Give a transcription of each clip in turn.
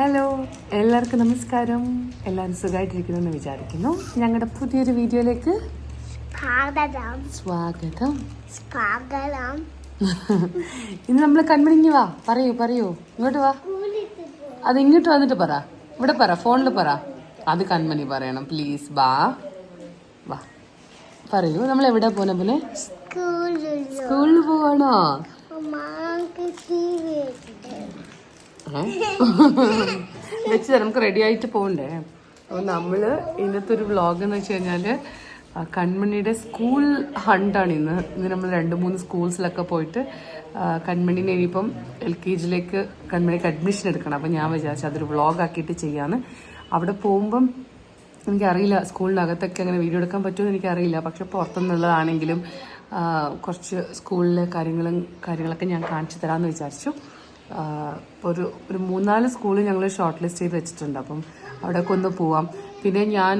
Hello, എല്ലാവർക്കും നമസ്കാരം. എല്ലാവരും സുഖമായിട്ടിരിക്കുന്നെന്ന് വിചാരിക്കുന്നു. ഞങ്ങളുടെ പുതിയൊരു വീഡിയോയിലേക്ക് സ്വാഗതം. ഇന്ന് നമ്മൾ കൺമണിങ്ങി വാ, പറയൂ ഇങ്ങോട്ട് വാ. അത് ഇങ്ങോട്ട് വന്നിട്ട് പറ, ഇവിടെ പറ, ഫോണിൽ പറ. അത് കൺമണി പറയണം പ്ലീസ്. വാ പറയൂ. നമ്മൾ എവിടെ പോണ പോലെ? സ്കൂളിൽ പോവാണോ? വെച്ച് നമുക്ക് റെഡി ആയിട്ട് പോകണ്ടേ. അപ്പോൾ നമ്മൾ ഇന്നത്തെ ഒരു വ്ളോഗ് എന്ന് വെച്ച് കഴിഞ്ഞാൽ കൺമണിയുടെ സ്കൂൾ ഹണ്ടാണ്. ഇന്ന് നമ്മൾ 2-3 സ്കൂൾസിലൊക്കെ പോയിട്ട് കൺമണീനെ ഇനിയിപ്പം LKG കൺമണിക്ക് അഡ്മിഷൻ എടുക്കണം. അപ്പം ഞാൻ വിചാരിച്ചു അതൊരു വ്ളോഗ് ആക്കിയിട്ട് ചെയ്യാമെന്ന്. അവിടെ പോകുമ്പം എനിക്കറിയില്ല സ്കൂളിനകത്തൊക്കെ അങ്ങനെ വീഡിയോ എടുക്കാൻ പറ്റുമെന്ന് എനിക്കറിയില്ല. പക്ഷെ പുറത്തുനിന്നുള്ളതാണെങ്കിലും കുറച്ച് സ്കൂളിലെ കാര്യങ്ങളൊക്കെ ഞാൻ കാണിച്ചു തരാമെന്ന് വിചാരിച്ചു. ഒരു 3-4 സ്കൂളിൽ ഞങ്ങൾ ഷോർട്ട് ലിസ്റ്റ് ചെയ്ത് വെച്ചിട്ടുണ്ട്. അപ്പം അവിടെയൊക്കെ ഒന്ന് പോവാം. പിന്നെ ഞാൻ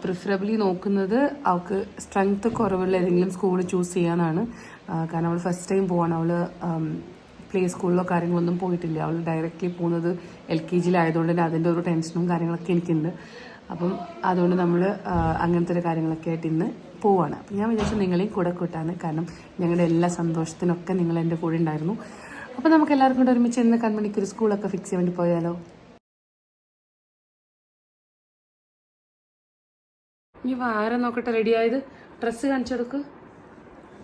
പ്രിഫറബിളി നോക്കുന്നത് അവൾക്ക് സ്ട്രെങ്ത്ത് കുറവുള്ള ഏതെങ്കിലും സ്കൂൾ ചൂസ് ചെയ്യാനാണ്. കാരണം അവൾ ഫസ്റ്റ് ടൈം പോവാണ്. അവൾ പ്ലേ സ്കൂളിലോ കാര്യങ്ങളൊന്നും പോയിട്ടില്ല. അവൾ ഡയറക്റ്റ്ലി പോകുന്നത് LKG ആയതുകൊണ്ട് തന്നെ അതിൻ്റെ ഒരു ടെൻഷനും കാര്യങ്ങളൊക്കെ എനിക്കുണ്ട്. അപ്പം അതുകൊണ്ട് നമ്മൾ അങ്ങനത്തെ ഒരു കാര്യങ്ങളൊക്കെ ആയിട്ട് ഇന്ന് പോവാണ്. അപ്പം ഞാൻ വിചാരിച്ചു നിങ്ങളെയും കൂടെ കൂട്ടാണ്. കാരണം ഞങ്ങളുടെ എല്ലാ സന്തോഷത്തിനൊക്കെ നിങ്ങൾ എൻ്റെ കൂടെ ഉണ്ടായിരുന്നു. അപ്പോൾ നമുക്ക് എല്ലാവർക്കും കൂടെ ഒരുമിച്ച് ഇന്ന് കൺമണിക്ക് ഒരു സ്കൂളൊക്കെ ഫിക്സ് ചെയ്യാൻ വേണ്ടി പോയാലോ? ഇനി ആരെ നോക്കട്ടെ റെഡി ആയത്. ഡ്രസ്സ് കാണിച്ചെടുക്ക്.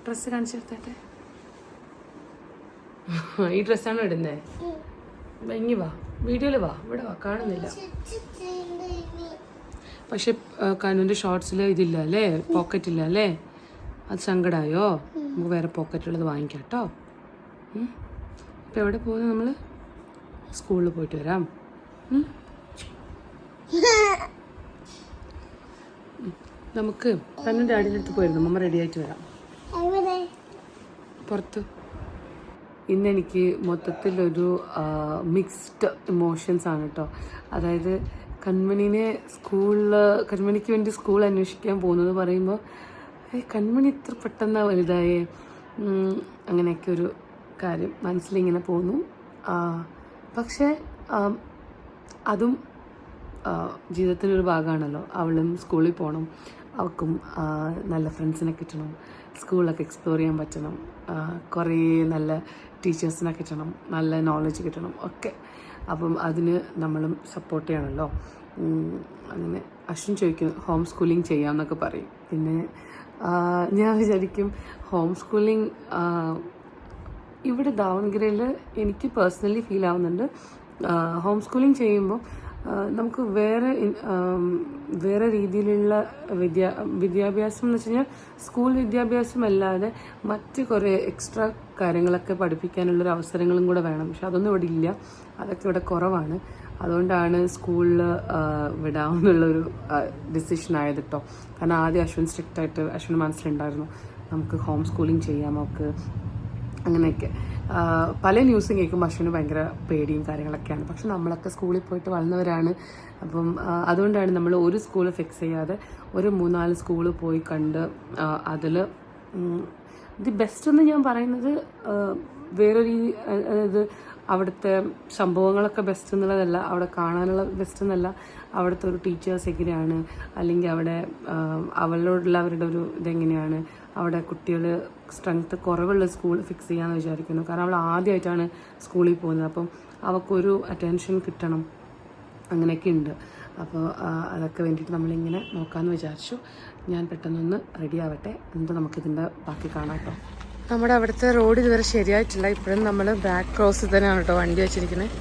ഡ്രസ്സ് കാണിച്ചെടുത്തേ. ഈ ഡ്രസ്സാണോ ഇടുന്നേ? ഇങ്ങി വാ, വീഡിയോയിൽ വാ, ഇവിടെ വാ, കാണുന്നില്ല. പക്ഷെ കനുവിൻ്റെ ഷോർട്സിൽ ഇതില്ല അല്ലേ, പോക്കറ്റ് ഇല്ല അല്ലേ? അത് സങ്കടമായോ? നമുക്ക് വേറെ പോക്കറ്റുള്ളത് വാങ്ങിക്കാം കേട്ടോ. ഇപ്പം എവിടെ പോകുന്നത്? നമ്മൾ സ്കൂളിൽ പോയിട്ട് വരാം. നമുക്ക് തന്നെ ഡാഡിൻ്റെ അടുത്ത് പോയിരുന്നു. മമ്മ റെഡി ആയിട്ട് വരാം. പുറത്ത് ഇന്നെനിക്ക് മൊത്തത്തിലൊരു മിക്സ്ഡ് ഇമോഷൻസ് ആണ് കേട്ടോ. അതായത് കൺമണിക്ക് വേണ്ടി സ്കൂൾ അന്വേഷിക്കാൻ പോകുന്നത് പറയുമ്പോൾ കൺമണി ഇത്ര പെട്ടെന്ന് വലുതായേ, അങ്ങനെയൊക്കെ ഒരു കാര്യം മനസ്സിലിങ്ങനെ പോന്നു. പക്ഷേ അതും ജീവിതത്തിനൊരു ഭാഗമാണല്ലോ. അവളും സ്കൂളിൽ പോകണം, അവൾക്കും നല്ല ഫ്രണ്ട്സിനെ കിട്ടണം, സ്കൂളിലൊക്കെ എക്സ്പ്ലോർ ചെയ്യാൻ പറ്റണം, കുറേ നല്ല ടീച്ചേഴ്സിനെ കിട്ടണം, നല്ല നോളജ് കിട്ടണം ഒക്കെ. അപ്പം അതിന് നമ്മളും സപ്പോർട്ട് ചെയ്യണമല്ലോ. അങ്ങനെ അശ്വിൻ ചോദിക്കും ഹോം സ്കൂളിങ് ചെയ്യാമെന്നൊക്കെ പറയും. പിന്നെ ഞാൻ വിചാരിക്കും ഹോം സ്കൂളിങ് ഇവിടെ ദാവൺഗിരയിൽ എനിക്ക് പേഴ്സണലി ഫീൽ ആവുന്നുണ്ട്. ഹോം സ്കൂളിങ് ചെയ്യുമ്പോൾ നമുക്ക് വേറെ രീതിയിലുള്ള വിദ്യാഭ്യാസം എന്ന് വെച്ച് കഴിഞ്ഞാൽ സ്കൂൾ വിദ്യാഭ്യാസം അല്ലാതെ മറ്റ് കുറേ എക്സ്ട്രാ കാര്യങ്ങളൊക്കെ പഠിപ്പിക്കാനുള്ളൊരു അവസരങ്ങളും കൂടെ വേണം. പക്ഷെ അതൊന്നും ഇവിടെ ഇല്ല, അതൊക്കെ ഇവിടെ കുറവാണ്. അതുകൊണ്ടാണ് സ്കൂളിൽ വിടാമെന്നുള്ളൊരു ഡിസിഷൻ ആയത് കേട്ടോ. കാരണം ആദ്യം അശ്വിൻ സ്ട്രിക്റ്റായിട്ട് അശ്വിന് മനസ്സിലുണ്ടായിരുന്നു നമുക്ക് ഹോം സ്കൂളിങ് ചെയ്യാം, നമുക്ക് അങ്ങനെയൊക്കെ പല ന്യൂസും കേൾക്കുമ്പോൾ അശ്വിന് ഭയങ്കര പേടിയും കാര്യങ്ങളൊക്കെയാണ്. പക്ഷെ നമ്മളൊക്കെ സ്കൂളിൽ പോയിട്ട് വളർന്നവരാണ്. അപ്പം അതുകൊണ്ടാണ് നമ്മൾ ഒരു സ്കൂൾ ഫിക്സ് ചെയ്യാതെ ഒരു 3-4 സ്കൂൾ പോയി കണ്ട് അതിൽ ദി ബെസ്റ്റ് എന്ന് ഞാൻ പറയുന്നത് വേറെ രീതി, അതായത് അവിടുത്തെ സംഭവങ്ങളൊക്കെ ബെസ്റ്റ് എന്നുള്ളതല്ല, അവിടെ കാണാനുള്ള ബെസ്റ്റ് എന്നല്ല, അവിടുത്തെ ഒരു ടീച്ചേഴ്സ് എങ്ങനെയാണ്, അല്ലെങ്കിൽ അവിടെ അവളോടുള്ള അവരുടെ ഒരു ഇതെങ്ങനെയാണ്, അവിടെ കുട്ടികൾ സ്ട്രെങ്ത്ത് കുറവുള്ള സ്കൂൾ ഫിക്സ് ചെയ്യാമെന്ന് വിചാരിക്കുന്നു. കാരണം അവൾ ആദ്യമായിട്ടാണ് സ്കൂളിൽ പോകുന്നത്. അപ്പം അവൾക്കൊരു അറ്റൻഷൻ കിട്ടണം, അങ്ങനെയൊക്കെ ഉണ്ട്. അപ്പോൾ അതൊക്കെ വേണ്ടിയിട്ട് നമ്മളിങ്ങനെ നോക്കാമെന്ന് വിചാരിച്ചു. ഞാൻ പെട്ടെന്നൊന്ന് റെഡി ആവട്ടെ, എന്നിട്ട് നമുക്കിതിൻ്റെ ബാക്കി കാണാം കേട്ടോ. നമ്മുടെ അവിടുത്തെ റോഡ് ഇതുവരെ ശരിയായിട്ടില്ല. ഇപ്പോഴും നമ്മൾ ബാക്ക് ക്രോസിൽ തന്നെയാണ് കേട്ടോ വണ്ടി വെച്ചിരിക്കുന്നത്.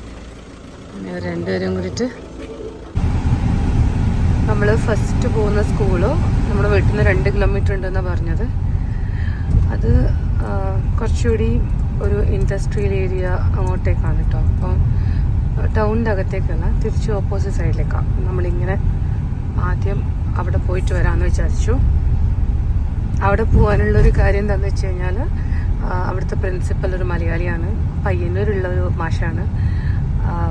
പിന്നെ രണ്ടുപേരും കൂടിയിട്ട് നമ്മൾ ഫസ്റ്റ് പോകുന്ന സ്കൂള് നമ്മുടെ വീട്ടിൽ നിന്ന് 2 കിലോമീറ്റർ ഉണ്ടെന്നാണ് പറഞ്ഞത്. അത് കുറച്ചുകൂടി ഒരു ഇൻഡസ്ട്രിയൽ ഏരിയ അങ്ങോട്ടേക്കാണ് കേട്ടോ. അപ്പം ടൗണിൻ്റെ അകത്തേക്കല്ല, തിരിച്ച് ഓപ്പോസിറ്റ് സൈഡിലേക്കാണ്. നമ്മളിങ്ങനെ ആദ്യം അവിടെ പോയിട്ട് വരാമെന്ന് വിചാരിച്ചു. അവിടെ പോകാനുള്ളൊരു കാര്യം എന്താണെന്ന് വെച്ച് കഴിഞ്ഞാൽ അവിടുത്തെ പ്രിൻസിപ്പൽ ഒരു മലയാളിയാണ്, പയ്യന്നൂരുള്ള ഒരു മാഷാണ്,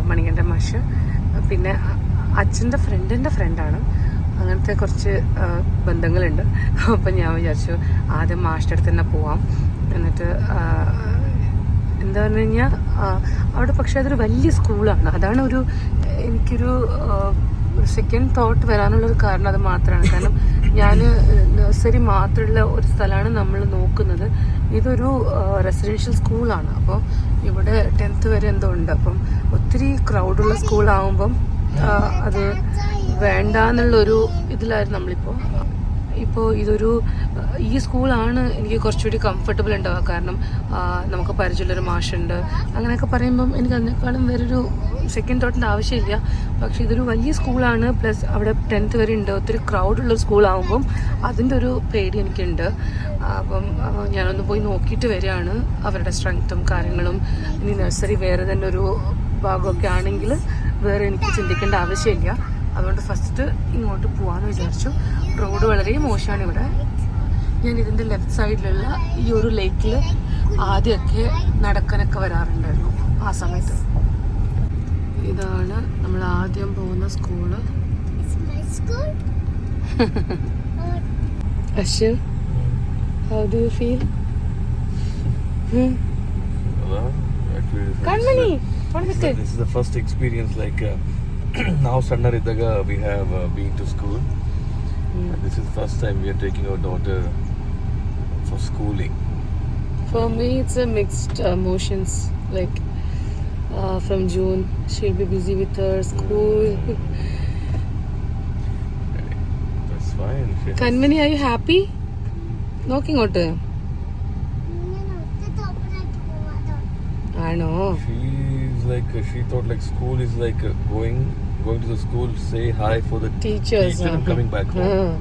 മണികണ്ഠൻ മാഷ്. പിന്നെ അച്ഛൻ്റെ ഫ്രണ്ടിൻ്റെ ഫ്രണ്ടാണ്. അങ്ങനത്തെ കുറച്ച് ബന്ധങ്ങളുണ്ട്. അപ്പം ഞാൻ വിചാരിച്ചു ആദ്യം മാഷിൻ്റെ അടുത്ത് തന്നെ പോവാം, എന്നിട്ട് എന്താ പറഞ്ഞു കഴിഞ്ഞാൽ അവിടെ പക്ഷെ അതൊരു വലിയ സ്കൂളാണ്. അതാണ് എനിക്കൊരു സെക്കൻഡ് തോട്ട് വരാനുള്ളൊരു കാരണം അത് മാത്രമാണ്. കാരണം ഞാൻ നഴ്സറി മാത്രമുള്ള ഒരു സ്ഥലമാണ് നമ്മൾ നോക്കുന്നത്. ഇതൊരു റെസിഡൻഷ്യൽ സ്കൂളാണ്. അപ്പോൾ ഇവിടെ 10th വരെ എന്തോ ഉണ്ട്. അപ്പം ഒത്തിരി ക്രൗഡുള്ള സ്കൂളാകുമ്പം അത് വേണ്ടാന്നുള്ളൊരു ഇതിലായിരുന്നു നമ്മളിപ്പോൾ. ഈ സ്കൂളാണ് എനിക്ക് കുറച്ചുകൂടി കംഫർട്ടബിൾ ഉണ്ടാവുക. കാരണം നമുക്ക് പരിചയമുള്ളൊരു മാഷുണ്ട്, അങ്ങനെയൊക്കെ പറയുമ്പം എനിക്ക് അതിനേക്കാളും വേറൊരു സെക്കൻഡ് തോട്ടിൻ്റെ ആവശ്യമില്ല. പക്ഷെ ഇതൊരു വലിയ സ്കൂളാണ്, പ്ലസ് അവിടെ 10th വരെ ഉണ്ട്. ഒത്തിരി ക്രൗഡുള്ളൊരു സ്കൂളാകുമ്പം അതിൻ്റെ ഒരു പേടി എനിക്കുണ്ട്. അപ്പം ഞാനൊന്ന് പോയി നോക്കിയിട്ട് വരികയാണ് അവരുടെ സ്ട്രെങ്ത്തും കാര്യങ്ങളും. ഇനി നഴ്സറി വേറെ തന്നെ ഒരു ഭാഗമൊക്കെ ആണെങ്കിൽ വേറെ എനിക്ക് ചിന്തിക്കേണ്ട ആവശ്യമില്ല. അതുകൊണ്ട് ഫസ്റ്റ് ഇങ്ങോട്ട് പോകാമെന്ന് വിചാരിച്ചു. റോഡ് വളരെ മോശമാണ് ഇവിടെ. ഞാൻ ഇതിൻ്റെ ലെഫ്റ്റ് സൈഡിലുള്ള ഈ ഒരു ലേക്കിൽ ആദ്യമൊക്കെ നടക്കാനൊക്കെ വരാറുണ്ടായിരുന്നു ആ സമയത്ത്. ഇതാണ് നമ്മൾ ആദ്യം പോകുന്ന school. Ashu, how do you feel? Kanmani, what is it? This is the first experience like now Sannaridaga we have been to school. And this is first time we are taking our daughter for schooling. For me it's a mixed emotions. Like from June she'll be busy with her school. That's fine. Kanmani, are you happy? നോക്കിങ്ങോട്ട്. ആണോ? She thought like school is like going to the school, say hi for the teachers and coming back home.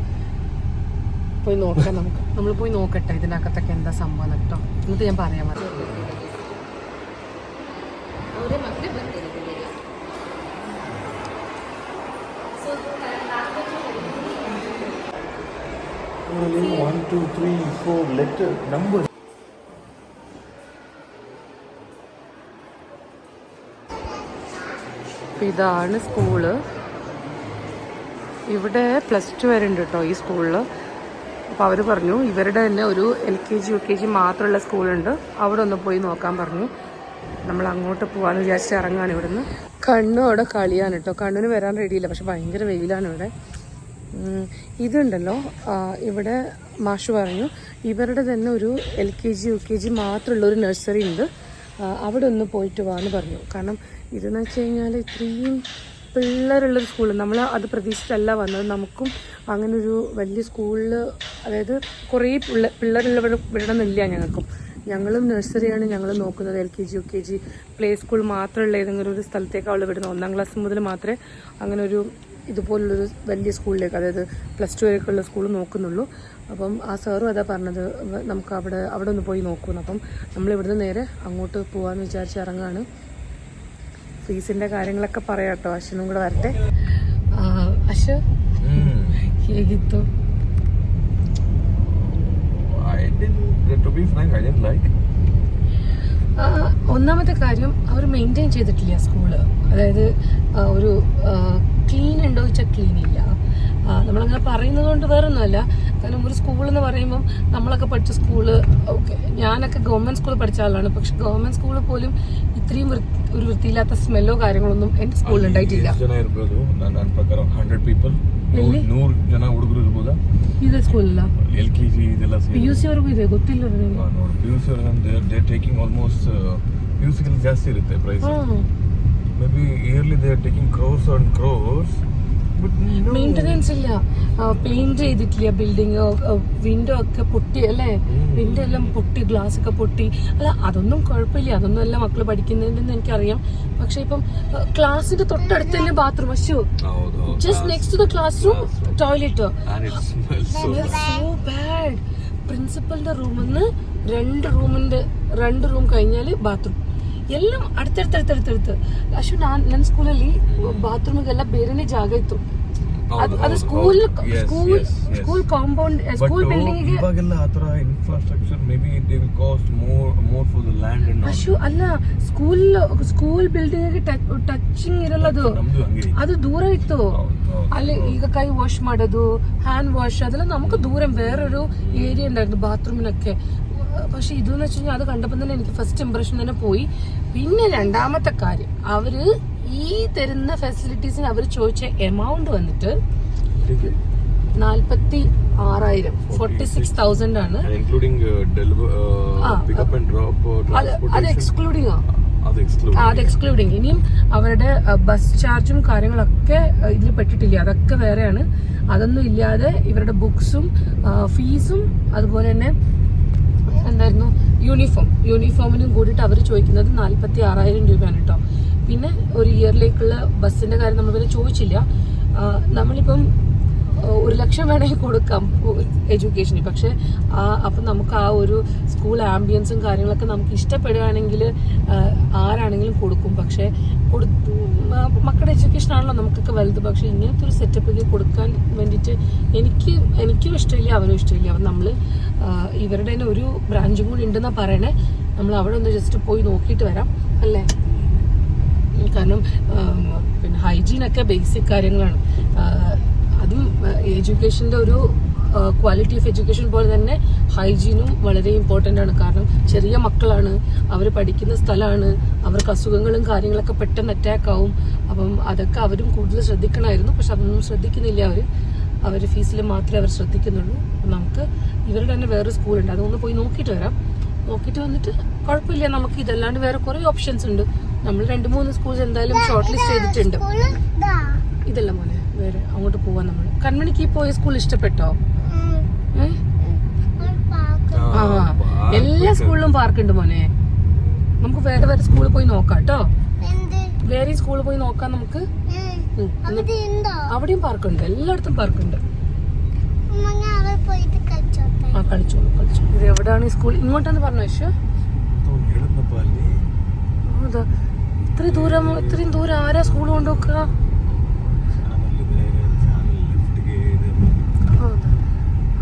പോയി നോക്കാം നമുക്ക്. നമ്മൾ പോയി നോക്കട്ടെ ഇതിനകത്തൊക്കെ എന്താ സംഭവം കേട്ടോ. എന്നിട്ട് ഞാൻ പറയാൻ മതി. Only 1, 2, 3, 4 letter numbers. ഇതാണ് സ്കൂള്. ഇവിടെ +2 വരെ ഉണ്ട് കേട്ടോ ഈ സ്കൂളിൽ. അപ്പോൾ അവർ പറഞ്ഞു ഇവരുടെ തന്നെ ഒരു LKG UKG മാത്രമുള്ള സ്കൂളുണ്ട്, അവിടെ ഒന്ന് പോയി നോക്കാൻ പറഞ്ഞു. നമ്മൾ അങ്ങോട്ട് പോകാമെന്ന് വിചാരിച്ച് ഇറങ്ങാണ് ഇവിടുന്ന്. കണ്ണു അവിടെ കളിയാണ് കേട്ടോ. കണ്ണിന് വരാൻ റെഡിയില്ല, പക്ഷെ ഭയങ്കര വെയിലാണ് ഇവിടെ. ഇതുണ്ടല്ലോ, ഇവിടെ മാഷ് പറഞ്ഞു ഇവരുടെ തന്നെ ഒരു LKG UKG മാത്രമുള്ള ഒരു നഴ്സറി ഉണ്ട്, അവിടെ ഒന്ന് പോയിട്ട് വാന്ന് പറഞ്ഞു. കാരണം ഇതെന്ന് വെച്ച് കഴിഞ്ഞാൽ ഇത്രയും പിള്ളേരുള്ളൊരു സ്കൂൾ, നമ്മൾ അത് പ്രതീക്ഷിച്ചല്ല വന്നത്. നമുക്കും അങ്ങനൊരു വലിയ സ്കൂളിൽ, അതായത് കുറേ പിള്ളേരുള്ള വിടണമെന്നില്ല ഞങ്ങൾക്കും. ഞങ്ങളും നഴ്സറിയാണ് ഞങ്ങൾ നോക്കുന്നത്. LKG UKG പ്ലേ സ്കൂൾ മാത്രമുള്ള ഏതെങ്കിലും ഒരു സ്ഥലത്തേക്ക് അവൾ വിടുന്നത്. 1ാം ക്ലാസ് മുതൽ മാത്രമേ അങ്ങനെ ഒരു ഇതുപോലുള്ളൊരു വലിയ സ്കൂളിലേക്ക്, അതായത് +2 വരെയൊക്കെയുള്ള സ്കൂൾ നോക്കുന്നുള്ളൂ. അപ്പം ആ സാറും അതാ പറഞ്ഞത് നമുക്ക് അവിടെ ഒന്ന് പോയി നോക്കുന്നു. അപ്പം നമ്മളിവിടുന്ന് നേരെ അങ്ങോട്ട് പോകാമെന്ന് വിചാരിച്ച് ഇറങ്ങാണ്. ഫീസിൻ്റെ കാര്യങ്ങളൊക്കെ പറയാം കേട്ടോ. അശ്വനും കൂടെ വരട്ടെ. അശ്വ ಹೇಗಿತ್ತು? ഒന്നാമത്തെ കാര്യം അവർ മെയിൻറ്റെയിൻ ചെയ്തിട്ടില്ല സ്കൂള്. അതായത് ഒരു ക്ലീൻ ഉണ്ടോ ചോദിച്ചാൽ ക്ലീൻ ഇല്ല. നമ്മളങ്ങനെ പറയുന്നത് കൊണ്ട് വേറെ ഒന്നുമല്ല. കാരണം ഒരു സ്കൂളെന്ന് പറയുമ്പം നമ്മളൊക്കെ പഠിച്ച സ്കൂള്, ഓക്കെ ഞാനൊക്കെ ഗവൺമെൻറ് സ്കൂളിൽ പഠിച്ച ആളാണ്, പക്ഷെ ഗവൺമെൻറ് സ്കൂളിൽ പോലും ഇത്രയും ഒരു വൃത്തിയില്ലാത്ത സ്മെല്ലോ കാര്യങ്ങളൊന്നും എൻ്റെ സ്കൂളിൽ ഉണ്ടായിട്ടില്ല. ಇದು ಸ್ಕೂಲ್ ಅಲ್ಲ, LKG ಇದೆಲ್ಲ PUC ವರೆಗೂ ಇದೆ, ಗೊತ್ತಿಲ್ಲ ನನಗೆ. PUC they are taking almost PUC ಗಿಂತ ಜಾಸ್ತಿ ಇರುತ್ತೆ price. Maybe yearly they are taking crores and crores, but no maintenance ഇല്ല. പെയിന്റ് ചെയ്തിട്ടില്ല ബിൽഡിങ്. വിൻഡോ ഒക്കെ പൊട്ടി അല്ലേ, വിൻഡോ എല്ലാം പൊട്ടി, ഗ്ലാസ് ഒക്കെ പൊട്ടി. അല്ല അതൊന്നും കുഴപ്പമില്ല, അതൊന്നും അല്ല മക്കൾ പഠിക്കുന്നതിന് എനിക്കറിയാം. പക്ഷെ ഇപ്പം ക്ലാസ്സിന്റെ തൊട്ടടുത്ത് തന്നെ ബാത്റൂം, അശു just next to the class room toilet. So bad. പ്രിൻസിപ്പലിന്റെ റൂമിൽ നിന്ന് 2 ರೂಮ್ കഴിഞ്ഞാൽ ಬಾತ್ರೂಮ್ ಎಲ್ಲ അടുത്തടുത്ത്. ಅಶು ನನ್ನ ಸ್ಕೂಲಲ್ಲಿ ಬಾತ್ರೂಮಿಗೆಲ್ಲ ಬೇರೆನೇ ಜಾಗ ಇತ್ತು. ಅದು ಸ್ಕೂಲ್ ಕಾಂಪೌಂಡ್, ಸ್ಕೂಲ್ ಬಿಲ್ಡಿಂಗ್ ಗೆ ಇವಾಗೆಲ್ಲ ಆತರ infrastructure maybe they will cost more for the land and ಅಶು ಅಲ್ಲ, ಸ್ಕೂಲ್ ಬಿಲ್ಡಿಂಗ್ ಗೆ ಟಚಿಂಗ್ ಇರಲ್ಲ, ಅದು ದೂರ ಇತ್ತು. ಅಲ್ಲಿ ಈಗ ಕೈ ವಾಶ್ ಮಾಡೋದು, ಹ್ಯಾಂಡ್ ವಾಶ್, ಅದೆಲ್ಲ നമുക്ക് ദൂരം വേറൊരു ഏരിയ ഉണ്ടായിരുന്നു ബാത്റൂമിനൊക്കെ. പക്ഷെ ഇതെന്ന് വെച്ച് കഴിഞ്ഞാൽ അത് കണ്ടപ്പോൾ തന്നെ എനിക്ക് ഫസ്റ്റ് ഇംപ്രഷൻ തന്നെ പോയി. പിന്നെ രണ്ടാമത്തെ കാര്യം, അവര് ഈ തരുന്ന ഫെസിലിറ്റീസിന് അവർ ചോദിച്ച എമൗണ്ട് വന്നിട്ട് 46,000 46,000 ആണ്. അത് എക്സ്ക്ലൂഡിംഗ് അത് എക്സ്ക്ലൂഡിങ്. ഇനിയും അവരുടെ ബസ് ചാർജും കാര്യങ്ങളൊക്കെ ഇതിൽ പെട്ടിട്ടില്ല, അതൊക്കെ വേറെയാണ്. അതൊന്നും ഇല്ലാതെ ഇവരുടെ ബുക്സും ഫീസും അതുപോലെ തന്നെ എന്തായിരുന്നു യൂണിഫോമിനും കൂടിയിട്ട് അവർ ചോദിക്കുന്നത് 46,000 രൂപയാണ് കേട്ടോ. പിന്നെ ഒരു ഇയറിലേക്കുള്ള ബസ്സിന്റെ കാര്യം നമ്മൾ പിന്നെ ചോദിച്ചില്ല. നമ്മളിപ്പം 1,00,000 വേണമെങ്കിൽ കൊടുക്കാം എഡ്യൂക്കേഷന്, പക്ഷെ അപ്പം നമുക്ക് ആ ഒരു സ്കൂൾ ആംബിയൻസും കാര്യങ്ങളൊക്കെ നമുക്ക് ഇഷ്ടപ്പെടുകയാണെങ്കിൽ ആരാണെങ്കിലും കൊടുക്കും. പക്ഷെ മക്കളുടെ എഡ്യൂക്കേഷൻ ആണല്ലോ നമുക്കൊക്കെ വലുത്. പക്ഷെ ഇങ്ങനത്തെ ഒരു സെറ്റപ്പിൽ കൊടുക്കാൻ വേണ്ടിയിട്ട് എനിക്കും ഇഷ്ടമില്ല, അവനും ഇഷ്ടമില്ല. അപ്പം നമ്മൾ ഇവരുടെ തന്നെ ഒരു ബ്രാഞ്ചും കൂടി ഉണ്ടെന്നാണ് പറയണേ. നമ്മൾ അവിടെ ഒന്ന് ജസ്റ്റ് പോയി നോക്കിയിട്ട് വരാം അല്ലേ. കാരണം പിന്നെ ഹൈജീനൊക്കെ ബേസിക് കാര്യങ്ങളാണ്. അതും എഡ്യൂക്കേഷൻ്റെ ഒരു ക്വാളിറ്റി ഓഫ് എഡ്യൂക്കേഷൻ പോലെ തന്നെ ഹൈജീനും വളരെ ഇമ്പോർട്ടൻ്റ് ആണ്. കാരണം ചെറിയ മക്കളാണ്, അവർ പഠിക്കുന്ന സ്ഥലമാണ്, അവർക്ക് അസുഖങ്ങളും കാര്യങ്ങളൊക്കെ പെട്ടെന്ന് അറ്റാക്ക് ആവും. അപ്പം അതൊക്കെ അവരും കൂടുതൽ ശ്രദ്ധിക്കണമായിരുന്നു. പക്ഷെ അതൊന്നും ശ്രദ്ധിക്കുന്നില്ല അവർ ഫീസിൽ മാത്രമേ അവർ ശ്രദ്ധിക്കുന്നുള്ളൂ. നമുക്ക് ഇവരുടെ തന്നെ വേറെ സ്കൂളുണ്ട്, അതൊന്ന് പോയി നോക്കിയിട്ട് വരാം. നോക്കിയിട്ട് വന്നിട്ട് കുഴപ്പമില്ല, നമുക്ക് ഇതല്ലാണ്ട് വേറെ കുറേ ഓപ്ഷൻസ് ഉണ്ട്. നമ്മൾ 2-3 സ്കൂൾസ് എന്തായാലും ഷോർട്ട് ലിസ്റ്റ് ചെയ്തിട്ടുണ്ട്. ഇതല്ല മോനെ, വേറെ അങ്ങോട്ട് പോവാൻ. നമ്മൾ കൺമണിക്ക് പോയ സ്കൂൾ ഇഷ്ടപ്പെട്ടോ? എല്ലാ സ്കൂളിലും പാർക്ക് ഉണ്ട് മോനെ. നമുക്ക് വേറെ വേറെ സ്കൂളിൽ പോയി നോക്കാം കേട്ടോ. വേറെ സ്കൂളിൽ പോയി നോക്കാം നമുക്ക്. അവിടെയും പാർക്കുണ്ട്, എല്ലായിടത്തും പാർക്കുണ്ട്. ആ കളിച്ചോളൂ. ഇത് എവിടെയാണ് ഈ സ്കൂൾ? ഇങ്ങോട്ടാന്ന് പറഞ്ഞോ യശോ? ഇത്രയും ദൂരം ആരാ സ്കൂൾ കൊണ്ടുപോക്കുക?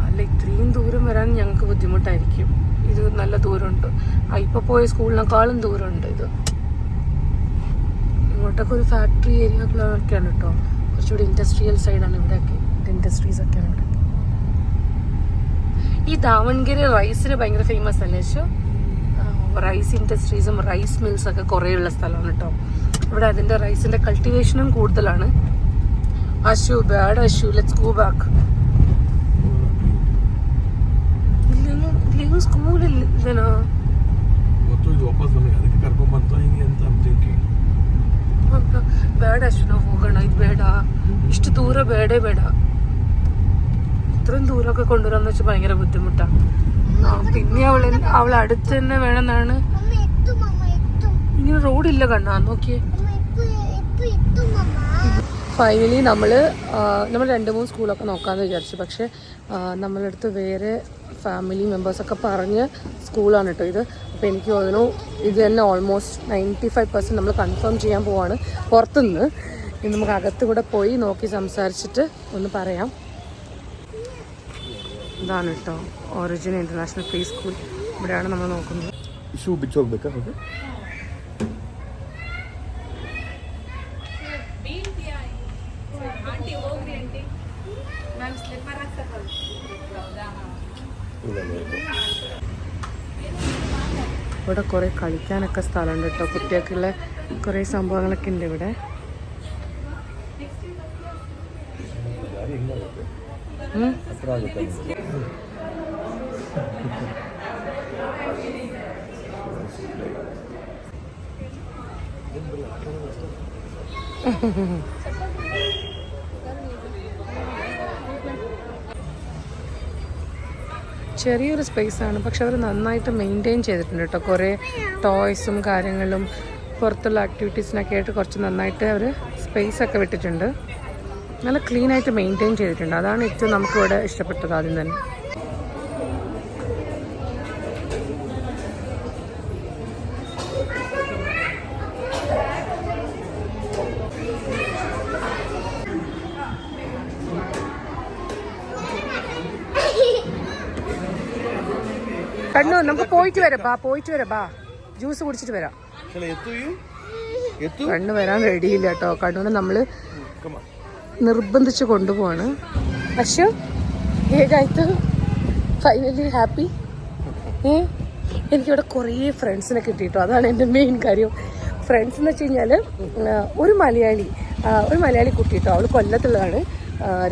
അല്ല, ഇത്രയും ദൂരം വരാൻ ഞങ്ങൾക്ക് ബുദ്ധിമുട്ടായിരിക്കും. ഇത് നല്ല ദൂരമുണ്ട്. ഇപ്പൊ പോയ സ്കൂളിനേക്കാളും ദൂരമുണ്ട് ഇത്. ഇങ്ങോട്ടൊക്കെ ഒരു ഫാക്ടറി ഏരിയകളൊക്കെയാണ് കേട്ടോ. കുറച്ചുകൂടി ഇൻഡസ്ട്രിയൽ സൈഡാണ് ഇവിടെയൊക്കെ. ഇൻഡസ്ട്രീസ് ഒക്കെയാണ് ഇവിടെ. ഈ ദാവൺഗിരി റൈസിന് ഭയങ്കര ഫേമസ് അല്ലേ യശോ? റൈസ് ഇൻഡസ്ട്രീസും റൈസ് മിൽസ് ഒക്കെ കുറേ ഉള്ള സ്ഥലമാണ് കേട്ടോ. ഇവിടെ അതിന്റെ റൈസിന്റെ കൾട്ടിവേഷനും കൂടുതലാണ്. അശു ലെറ്റ്സ് ഗോ ബാക്ക്. ಇಲ್ಲಿಗೂ ಸ್ಕೂಲ್ ಇಲ್ಲೇನಾ? ಬೇಡ ಅಷ್ಟು ನಾವು ಹೋಗೋಣ. ಇದು ಬೇಡ, ಇಷ್ಟು ದೂರ ಬೇಡೇ ಬೇಡ. ഇത്രയും ദൂരമൊക്കെ കൊണ്ടുവരാന്ന് വെച്ചാൽ ഭയങ്കര ബുദ്ധിമുട്ടാണ്. പിന്നെ അവളെ അടുത്ത് തന്നെ വേണമെന്നാണ്. ഇങ്ങനെ റോഡില്ല കണ്ണാ, നോക്കിയേ. ഫൈനലി നമ്മൾ 2-3 സ്കൂളൊക്കെ നോക്കാമെന്ന് വിചാരിച്ചു. പക്ഷേ നമ്മളടുത്ത് വേറെ ഫാമിലി മെമ്പേഴ്സൊക്കെ പറഞ്ഞ സ്കൂളാണ് കേട്ടോ ഇത്. അപ്പോൾ എനിക്ക് തോന്നുന്നു ഇത് തന്നെ ഓൾമോസ്റ്റ് 95% നമ്മൾ കൺഫേം ചെയ്യാൻ പോവാണ് പുറത്തുനിന്ന്. ഇനി നമുക്ക് അകത്ത് കൂടെ പോയി നോക്കി സംസാരിച്ചിട്ട് ഒന്ന് പറയാം. ഇതാണ് കേട്ടോ ഒറിജിൻ ഇൻ്റർനാഷണൽ പ്രീ സ്കൂൾ. ഇവിടെയാണ് നമ്മൾ നോക്കുന്നത്. ഇവിടെ കുറേ കളിക്കാനൊക്കെ സ്ഥലമുണ്ട് കേട്ടോ. കുട്ടികൾക്കുള്ള കുറേ സംഭവങ്ങളൊക്കെ ഉണ്ട് ഇവിടെ. ചെറിയൊരു സ്പേസാണ്, പക്ഷെ അവർ നന്നായിട്ട് മെയിൻറ്റെയിൻ ചെയ്തിട്ടുണ്ട് കേട്ടോ. കുറേ ടോയ്സും കാര്യങ്ങളും പുറത്തുള്ള ആക്ടിവിറ്റീസിനൊക്കെ ആയിട്ട് കുറച്ച് നന്നായിട്ട് അവർ സ്പേസൊക്കെ വിട്ടിട്ടുണ്ട്. നല്ല ക്ലീനായിട്ട് മെയിൻറ്റെയിൻ ചെയ്തിട്ടുണ്ട്. അതാണ് ഏറ്റവും നമുക്കിവിടെ ഇഷ്ടപ്പെട്ടത് ആദ്യം തന്നെ. കണ്ണു നമുക്ക് പോയിട്ട് വരാം. ജ്യൂസ് കുടിച്ചിട്ട് വരാം. കണ്ണു വരാൻ റെഡിയില്ല കേട്ടോ. കണ്ണുവിനെ നമ്മള് നിർബന്ധിച്ച് കൊണ്ടുപോവാണ്. പക്ഷെ ಹೇಗಾಯ್ತು? Finally happy? എനിക്കിവിടെ കുറേ ഫ്രണ്ട്സിനെ കിട്ടിയിട്ടോ, അതാണ് എൻ്റെ മെയിൻ കാര്യം. ഫ്രണ്ട്സ് എന്ന് വെച്ച് കഴിഞ്ഞാൽ ഒരു മലയാളി കുട്ടിയിട്ടോ, അവൾ കൊല്ലത്തുള്ളതാണ്,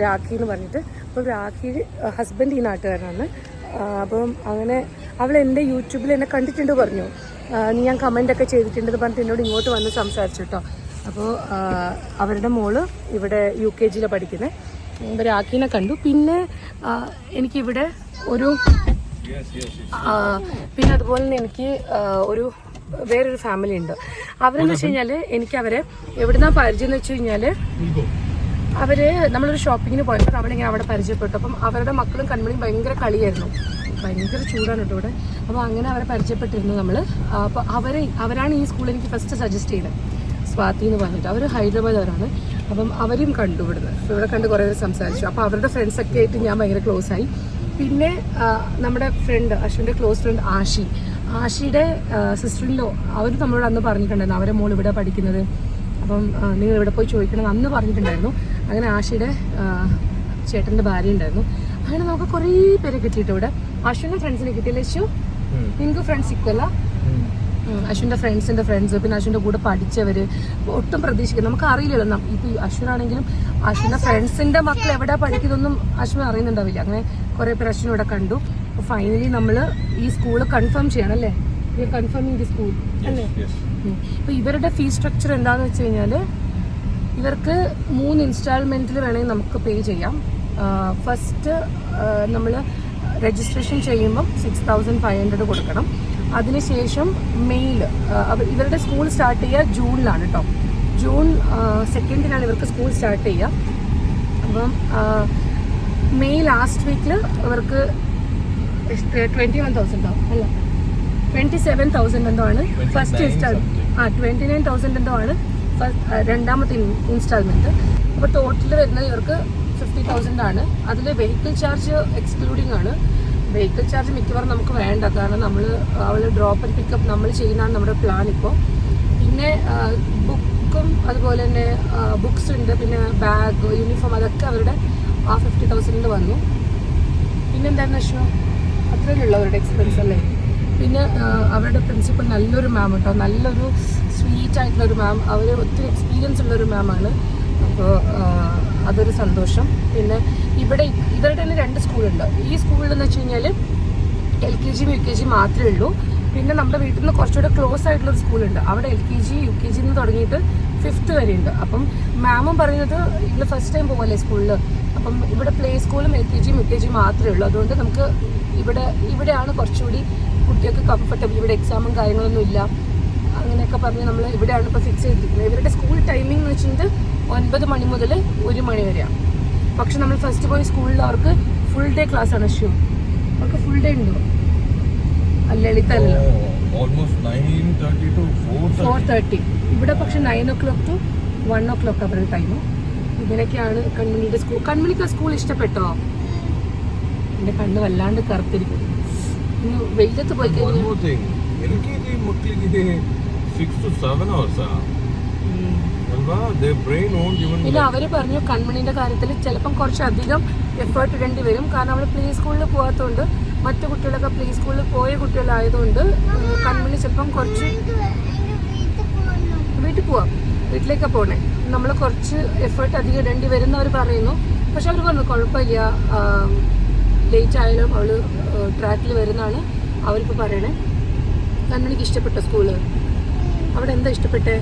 രാഖി എന്ന് പറഞ്ഞിട്ട്. അപ്പം രാഖി ഹസ്ബൻഡ് ഈ നാട്ടുകാരനാണ്. അപ്പം അങ്ങനെ അവൾ എൻ്റെ യൂട്യൂബിൽ എന്നെ കണ്ടിട്ടുണ്ട് പറഞ്ഞു, ഞാൻ കമൻ്റൊക്കെ ചെയ്തിട്ടുണ്ടെന്ന് പറഞ്ഞിട്ട് എന്നോട് ഇങ്ങോട്ട് വന്ന് സംസാരിച്ചു കേട്ടോ. അപ്പോൾ അവരുടെ മോള് ഇവിടെ UKG പഠിക്കുന്നത്. രാഖീനെ കണ്ടു. പിന്നെ എനിക്കിവിടെ പിന്നെ അതുപോലെ തന്നെ എനിക്ക് വേറൊരു ഫാമിലി ഉണ്ട്. അവരെന്ന് വെച്ച് കഴിഞ്ഞാൽ എനിക്ക് അവരെ എവിടുന്നാ പരിചയം എന്ന് വെച്ച് കഴിഞ്ഞാൽ നമ്മളൊരു ഷോപ്പിങ്ങിന് പോയപ്പോൾ നമ്മളിങ്ങനെ അവിടെ പരിചയപ്പെട്ടു. അപ്പം അവരുടെ മക്കളും കൺമണിയും ഭയങ്കര കളിയായിരുന്നു, ഭയങ്കര ചൂടാണ് കേട്ടോ ഇവിടെ. അപ്പോൾ അങ്ങനെ അവരെ പരിചയപ്പെട്ടിരുന്നു നമ്മൾ. അപ്പോൾ അവരാണ് ഈ സ്കൂൾ എനിക്ക് ഫസ്റ്റ് സജസ്റ്റ് ചെയ്തത്, സ്വാതി എന്ന് പറഞ്ഞിട്ട്. അവർ ഹൈദരാബാദവരാണ്. അപ്പം അവരും കണ്ടു ഇവിടെ കണ്ട് കുറേ സംസാരിച്ചു. അപ്പോൾ അവരുടെ ഫ്രണ്ട്സൊക്കെ ആയിട്ട് ഞാൻ ഭയങ്കര ക്ലോസ് ആയി. പിന്നെ നമ്മുടെ ഫ്രണ്ട് അശ്വിൻ്റെ ക്ലോസ് ഫ്രണ്ട് ആഷിയുടെ സിസ്റ്ററിലോ അവർ നമ്മളോട് അന്ന് പറഞ്ഞിട്ടുണ്ടായിരുന്നു അവരെ മോൾ ഇവിടെ പഠിക്കുന്നത്, അപ്പം നിങ്ങൾ ഇവിടെ പോയി ചോദിക്കണം അന്ന് പറഞ്ഞിട്ടുണ്ടായിരുന്നു. അങ്ങനെ ആഷിയുടെ ചേട്ടൻ്റെ ഭാര്യ ഉണ്ടായിരുന്നു. അങ്ങനെ നമുക്ക് കുറേ പേരെ കിട്ടിയിട്ട് ഇവിടെ. അശ്വിൻ്റെ ഫ്രണ്ട്സിനെ കിട്ടിയില്ല. അശ്വു നിങ്ങൾക്ക് ഫ്രണ്ട്സ് ഇക്കല്ല? അശ്വിൻ്റെ ഫ്രണ്ട്സിൻ്റെ ഫ്രണ്ട്സ്, പിന്നെ അശ്വിൻ്റെ കൂടെ പഠിച്ചവർ, ഒട്ടും പ്രതീക്ഷിക്കും നമുക്ക് അറിയില്ലല്ലോ. ഇപ്പോൾ അശ്വിനാണെങ്കിലും അശ്വിൻ്റെ ഫ്രണ്ട്സിൻ്റെ മക്കൾ എവിടെ പഠിക്കുന്നതൊന്നും അശ്വിൻ അറിയുന്നുണ്ടാവില്ല. അങ്ങനെ കുറേ പേര് അശ്വിൻ ഇവിടെ കണ്ടു. അപ്പോൾ ഫൈനലി നമ്മൾ ഈ സ്കൂൾ കൺഫേം ചെയ്യണം അല്ലേ? കൺഫേമിങ് ദി സ്കൂൾ അല്ലേ? ഇപ്പോൾ ഇവരുടെ ഫീസ് സ്ട്രക്ചർ എന്താണെന്ന് വെച്ച് കഴിഞ്ഞാൽ ഇവർക്ക് 3 ഇൻസ്റ്റാൾമെൻറ്റിൽ വേണമെങ്കിൽ നമുക്ക് പേ ചെയ്യാം. ഫസ്റ്റ് നമ്മൾ രജിസ്ട്രേഷൻ ചെയ്യുമ്പം 6500 കൊടുക്കണം. അതിനുശേഷം മെയിൽ ഇവരുടെ സ്കൂൾ സ്റ്റാർട്ട് ചെയ്യുക ജൂണിലാണ് കേട്ടോ. ജൂൺ 2 ഇവർക്ക് സ്കൂൾ സ്റ്റാർട്ട് ചെയ്യുക. അപ്പം മെയ് ലാസ്റ്റ് വീക്കിൽ ഇവർക്ക് 21,000 അല്ല 27,000 എന്തോ ആണ് ഫസ്റ്റ് ഇൻസ്റ്റാൾമെൻറ്റ്. 29,000 എന്തോ ആണ് രണ്ടാമത്തെ ഇൻസ്റ്റാൾമെൻറ്റ്. അപ്പോൾ ടോട്ടൽ വരുന്നത് ഇവർക്ക് 50,000 ആണ്. അതിൽ വെഹിക്കിൾ ചാർജ് എക്സ്ക്ലൂഡിങ് ആണ്. വെഹിക്കിൾ ചാർജ് മിക്കവാറും നമുക്ക് വേണ്ട, കാരണം അവൾ ഡ്രോപ്പ് ആൻഡ് പിക്കപ്പ് നമ്മൾ ചെയ്യുന്നതാണ് നമ്മുടെ പ്ലാൻ ഇപ്പോൾ. പിന്നെ ബുക്കും അതുപോലെ തന്നെ ബുക്സ് ഉണ്ട്, പിന്നെ ബാഗ്, യൂണിഫോം, അതൊക്കെ അവരുടെ 50,000 വന്നു. പിന്നെ എന്തായിരുന്നു അശ്വ, അത്രയുള്ള അവരുടെ എക്സ്പെൻസ് അല്ലേ. പിന്നെ അവരുടെ പ്രിൻസിപ്പൽ നല്ലൊരു മാം കേട്ടോ, നല്ലൊരു സ്വീറ്റ് ആയിട്ടുള്ളൊരു മാം. അവർ ഒത്തിരി എക്സ്പീരിയൻസ് ഉള്ളൊരു മാമാണ്. അപ്പോൾ അതൊരു സന്തോഷം. പിന്നെ ഇവരുടെ തന്നെ 2 സ്കൂളുണ്ട്. ഈ സ്കൂളിലെന്ന് വെച്ച് കഴിഞ്ഞാൽ LKG UKG മാത്രമേ ഉള്ളൂ. പിന്നെ നമ്മുടെ വീട്ടിൽ നിന്ന് കുറച്ചുകൂടെ ക്ലോസ് ആയിട്ടുള്ളൊരു സ്കൂളുണ്ട്, അവിടെ LKG UKG നിന്ന് തുടങ്ങിയിട്ട് 5th വരെ ഉണ്ട്. അപ്പം മാമും പറയുന്നത് ഇവിടെ ഫസ്റ്റ് ടൈം പോകല്ലേ സ്കൂളിൽ, അപ്പം ഇവിടെ പ്ലേ സ്കൂളും LKG UKG മാത്രമേ ഉള്ളൂ. അതുകൊണ്ട് നമുക്ക് ഇവിടെയാണ് കുറച്ചുകൂടി കുട്ടികൾക്ക് കംഫർട്ടബിൾ. ഇവിടെ എക്സാമും കാര്യങ്ങളൊന്നും ഇല്ല, അങ്ങനെയൊക്കെ പറഞ്ഞ് നമ്മൾ ഇവിടെയാണ് ഇപ്പോൾ ഫിക്സ് ചെയ്തിരിക്കുന്നത്. ഇവരുടെ സ്കൂൾ ടൈമിംഗ് എന്ന് വെച്ചിട്ട് 9 മണി മുതൽ 1 മണി വരെയാണ്. പക്ഷെ നമ്മൾ ഫസ്റ്റ് പോയി സ്കൂളിൽ അവർക്ക് ഫുൾ ഡേ ക്ലാസ് ആണ്. അശ്വു അവർക്ക് ഫുൾ ഡേ ഉണ്ടോ? ലളിതല്ലോ 4:30. ഇവിടെ പക്ഷെ 9 o'clock to 1 o'clock അവരുടെ ടൈം. ഇതിനൊക്കെയാണ് കൺമണിയുടെ സ്കൂൾ. കൺമണിക്ക് സ്കൂൾ ഇഷ്ടപ്പെട്ടോ? എൻ്റെ കണ്ണ് വല്ലാണ്ട് കറുത്തിരിക്കും. ഇന്ന് വെയിലത്ത് പോയി കഴിഞ്ഞാൽ പിന്നെ അവര് പറഞ്ഞു കൺമണിന്റെ കാര്യത്തിൽ ചിലപ്പം കുറച്ചധികം എഫേർട്ട് ഇടേണ്ടി വരും, കാരണം അവൾ പ്ലേ സ്കൂളിൽ പോകാത്തതുകൊണ്ട്. മറ്റു കുട്ടികളൊക്കെ പ്ലേ സ്കൂളിൽ പോയ കുട്ടികളായതുകൊണ്ട് കൺമണി ചിലപ്പം കുറച്ച് വീട്ടിലേക്കാണ് പോകണേ. നമ്മൾ കുറച്ച് എഫേർട്ട് അധികം ഇടേണ്ടി വരും അവർ പറയുന്നു. പക്ഷെ അവർ പറഞ്ഞു കുഴപ്പമില്ല, ലേറ്റ് ആയാലും അവൾ ട്രാക്കിൽ വരുന്നതാണ് അവരിപ്പോൾ പറയണേ. കൺമണിക്ക് ഇഷ്ടപ്പെട്ട സ്കൂള്? അവിടെ എന്താ ഇഷ്ടപ്പെട്ടേ?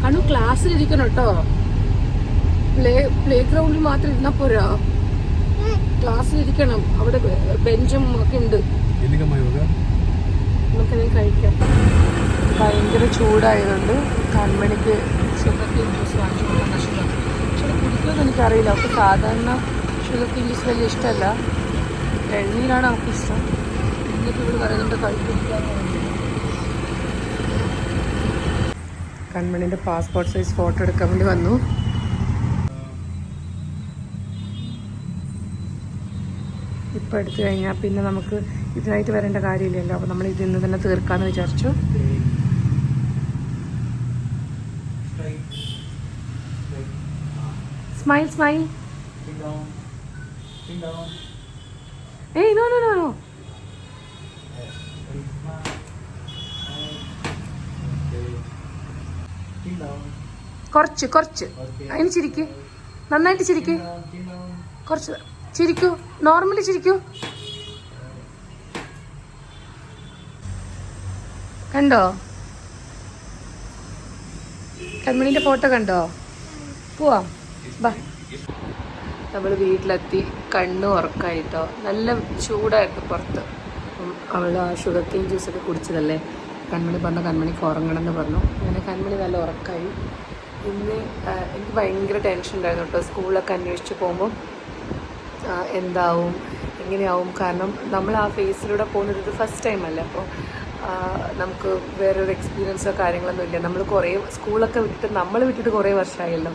കണ്ണു ക്ലാസ്സിലിരിക്കണം കേട്ടോ, പ്ലേ ഗ്രൗണ്ടിൽ മാത്രം ഇരുന്നാൽ പോരാ, ക്ലാസ്സിലിരിക്കണം. അവിടെ ബെഞ്ചും ഒക്കെ ഉണ്ട്, നമുക്കത് കഴിക്കാം. ഭയങ്കര ചൂടായതുകൊണ്ട് കൺമണിക്ക് ഷുഗർ കെയിൻ ജ്യൂസ് വാങ്ങിച്ചു കൊടുക്കാൻ കഷ്ടം. പക്ഷെ അത് കുടിക്കുമെന്ന് എനിക്കറിയില്ല. അവർക്ക് സാധാരണ ഷുഗർ കെയിൻ ജ്യൂസ് വലിയ ഇഷ്ടമല്ല, എഴുന്നീരാണ് അവർക്ക് ഇഷ്ടം. എന്നിട്ട് ഇവിടെ പറയുന്നുണ്ട് കഴിപ്പിക്കാന്ന് പറഞ്ഞു. കൺമണിൻ്റെ പാസ്പോർട്ട് സൈസ് ഫോട്ടോ എടുക്കാൻ വേണ്ടി വന്നു. ഇപ്പം എടുത്തു കഴിഞ്ഞാൽ പിന്നെ നമുക്ക് ഇതിനായിട്ട് വരേണ്ട കാര്യമില്ലല്ലോ. അപ്പോൾ നമ്മൾ ഇതിൽ നിന്ന് തന്നെ തീർക്കാമെന്ന് വിചാരിച്ചു. Smile smile. ഏയ് നോ നോ നോ നോ. കുറച്ച് കുറച്ച് അതിന് ചിരിക്ക്, നന്നായിട്ട് ചിരിക്ക്, കുറച്ച് ചിരിക്കൂ, നോർമലി ചിരിക്കൂ. കണ്ടോ കൺമണിന്റെ ഫോട്ടോ കണ്ടോ? പോവാം ബാ. നമ്മൾ വീട്ടിലെത്തി, കണ്ണ് ഉറക്കായിട്ടോ, നല്ല ചൂടായിരുന്നു പുറത്ത്. അവൾ ആ ഷുഗർ കെയിൻ ജ്യൂസൊക്കെ കുടിച്ചതല്ലേ. കൺമണി പറഞ്ഞു കൺമണിക്ക് ഉറങ്ങണം എന്ന് പറഞ്ഞു. അങ്ങനെ കൺമണി നല്ല ഉറക്കായി. ഇന്ന് എനിക്ക് ഭയങ്കര ടെൻഷൻ ഉണ്ടായിരുന്നു കേട്ടോ, സ്കൂളിലൊക്കെ അന്വേഷിച്ച് പോകുമ്പോൾ എന്താവും എങ്ങനെയാവും. കാരണം നമ്മൾ ആ ഫേസിലൂടെ പോകുന്നത് ഇത് ഫസ്റ്റ് ടൈം അല്ലേ. അപ്പോൾ നമുക്ക് വേറൊരു എക്സ്പീരിയൻസോ കാര്യങ്ങളൊന്നും ഇല്ല. നമ്മൾ കുറേ സ്കൂളൊക്കെ വിട്ടിട്ട് നമ്മൾ വിട്ടിട്ട് കുറേ വർഷമായല്ലോ.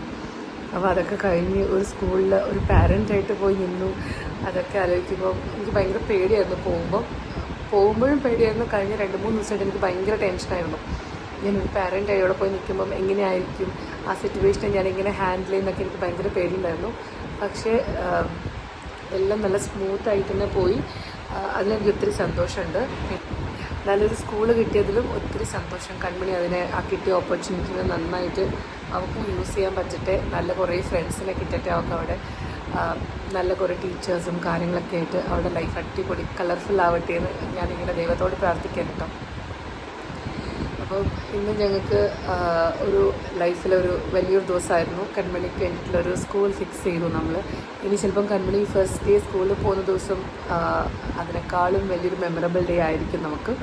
അപ്പോൾ അതൊക്കെ കഴിഞ്ഞ് ഒരു സ്കൂളിൽ ഒരു പാരൻ്റായിട്ട് പോയി നിന്നു. അതൊക്കെ ആലോചിക്കുമ്പോൾ എനിക്ക് ഭയങ്കര പേടിയായിരുന്നു. പോകുമ്പോഴും പേടിയായിരുന്നു. കഴിഞ്ഞ 2-3 ദിവസമായിട്ട് എനിക്ക് ഭയങ്കര ടെൻഷനായിരുന്നു. ഞാനൊരു പാരൻ്റായി അവിടെ പോയി നിൽക്കുമ്പം എങ്ങനെയായിരിക്കും ആ സിറ്റുവേഷനെ ഞാൻ എങ്ങനെ ഹാൻഡിൽ ചെയ്യുന്നൊക്കെ എനിക്ക് ഭയങ്കര പേടിയുണ്ടായിരുന്നു. പക്ഷേ എല്ലാം നല്ല സ്മൂത്തായിട്ട് തന്നെ പോയി. അതിലെനിക്ക് ഒത്തിരി സന്തോഷമുണ്ട്. നല്ലൊരു സ്കൂൾ കിട്ടിയതിലും ഒത്തിരി സന്തോഷം. കൺമണി അതിനെ ആ കിട്ടിയ ഓപ്പർച്യൂണിറ്റിനെ നന്നായിട്ട് അവൾക്ക് യൂസ് ചെയ്യാൻ പറ്റട്ടെ. നല്ല കുറേ ഫ്രണ്ട്സിനെ കിട്ടട്ടെ അവൾക്ക് അവിടെ. നല്ല കുറേ ടീച്ചേഴ്സും കാര്യങ്ങളൊക്കെ ആയിട്ട് അവളുടെ ലൈഫ് അടിപൊളി കളർഫുൾ ആവട്ടെ എന്ന് ഞാനിങ്ങനെ ദൈവത്തോട് പ്രാർത്ഥിക്കാൻ കേട്ടോ. അപ്പോൾ ഇന്ന് ഞങ്ങൾക്ക് ഒരു ലൈഫിലൊരു വലിയൊരു ദിവസമായിരുന്നു. കൺമണിക്ക് വേണ്ടിയിട്ടുള്ളൊരു സ്കൂൾ ഫിക്സ് ചെയ്തു നമ്മൾ. ഇനി ചിലപ്പം കൺമണി ഫസ്റ്റ് ഡേ സ്കൂളിൽ പോകുന്ന ദിവസം അതിനേക്കാളും വലിയൊരു മെമ്മറബിൾ ഡേ ആയിരിക്കും നമുക്ക്.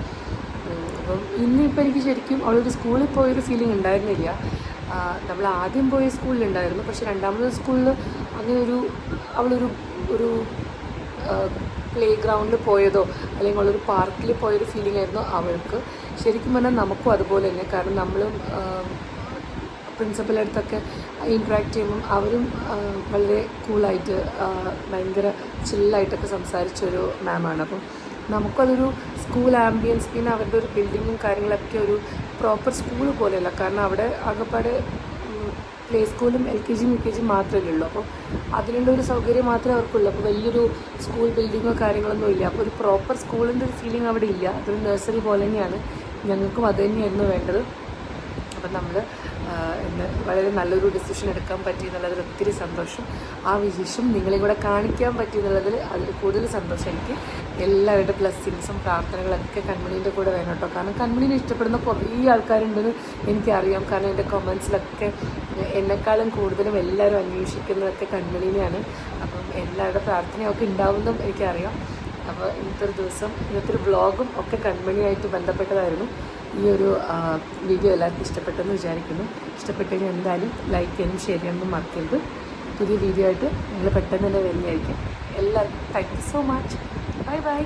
അപ്പം ഇന്നിപ്പോൾ എനിക്ക് ശരിക്കും അവളൊരു സ്കൂളിൽ പോയൊരു ഫീലിംഗ് ഉണ്ടായിരുന്നില്ല. നമ്മൾ ആദ്യം പോയ സ്കൂളിലുണ്ടായിരുന്നു. പക്ഷേ രണ്ടാമത് സ്കൂളിൽ അങ്ങനെ അവളൊരു പ്ലേ ഗ്രൗണ്ടിൽ പോയതോ അല്ലെങ്കിൽ അവളൊരു പാർക്കിൽ പോയൊരു ഫീലിംഗ് ആയിരുന്നു അവൾക്ക്. ശരിക്കും പറഞ്ഞാൽ നമുക്കും അതുപോലെ തന്നെ. കാരണം നമ്മളും പ്രിൻസിപ്പലിൻ്റെ അടുത്തൊക്കെ ഇൻട്രാക്ട് ചെയ്യുമ്പം അവരും വളരെ കൂളായിട്ട് ഭയങ്കര ചില്ലായിട്ടൊക്കെ സംസാരിച്ചൊരു മാമാണ്. അപ്പം നമുക്കതൊരു സ്കൂൾ ആംബിയൻസ്, പിന്നെ അവരുടെ ഒരു ബിൽഡിങ്ങും കാര്യങ്ങളൊക്കെ ഒരു പ്രോപ്പർ സ്കൂൾ പോലെയല്ല. കാരണം അവിടെ ആകെപ്പാടെ പ്ലേ സ്കൂളും LKG UKG മാത്രമേ ഉള്ളൂ. അപ്പോൾ അതിനുള്ളൊരു സൗകര്യം മാത്രമേ അവർക്കുള്ളൂ. അപ്പോൾ വലിയൊരു സ്കൂൾ ബിൽഡിങ്ങോ കാര്യങ്ങളൊന്നും ഇല്ല. അപ്പോൾ ഒരു പ്രോപ്പർ സ്കൂളിൻ്റെ ഒരു ഫീലിംഗ് അവിടെ ഇല്ല. അതൊരു നഴ്സറി പോലെ തന്നെയാണ്. ഞങ്ങൾക്കും അത് തന്നെയായിരുന്നു വേണ്ടത്. അപ്പം നമ്മൾ ഇന്ന് വളരെ നല്ലൊരു ഡിസിഷൻ എടുക്കാൻ പറ്റി എന്നുള്ളതിൽ ഒത്തിരി സന്തോഷം. ആ വിശേഷം നിങ്ങളെയും കൂടെ കാണിക്കാൻ പറ്റി എന്നുള്ളതിൽ അതിൽ കൂടുതൽ സന്തോഷം എനിക്ക്. എല്ലാവരുടെ ബ്ലെസ്സിങ്സും പ്രാർത്ഥനകളൊക്കെ കൺമണീൻ്റെ കൂടെ വേണം കേട്ടോ. കാരണം കൺമണീനെ ഇഷ്ടപ്പെടുന്ന കുറേ ആൾക്കാരുണ്ടെന്ന് എനിക്കറിയാം. കാരണം എൻ്റെ കൊമൻസിലൊക്കെ എന്നെക്കാളും കൂടുതലും എല്ലാവരും അന്വേഷിക്കുന്നതൊക്കെ കൺമണീനെയാണ്. അപ്പം എല്ലാവരുടെ പ്രാർത്ഥനയൊക്കെ ഉണ്ടാവുന്നതും എനിക്കറിയാം. അപ്പോൾ ഇന്നത്തെ ഒരു വ്ളോഗും ഒക്കെ കൺമണിയായിട്ട് ബന്ധപ്പെട്ടതായിരുന്നു. ഈ ഒരു വീഡിയോ എല്ലാവർക്കും ഇഷ്ടപ്പെട്ടെന്ന് വിചാരിക്കുന്നു. ഇഷ്ടപ്പെട്ടെങ്കിൽ എന്തായാലും ലൈക്ക് ചെയ്യാനും ഷെയർ ചെയ്യാനൊന്നും മറക്കരുത്. പുതിയ വീഡിയോ ആയിട്ട് നിങ്ങൾ പെട്ടെന്ന് തന്നെ വരുന്നതായിരിക്കും. എല്ലാവർക്കും thank you so much. Bye bye.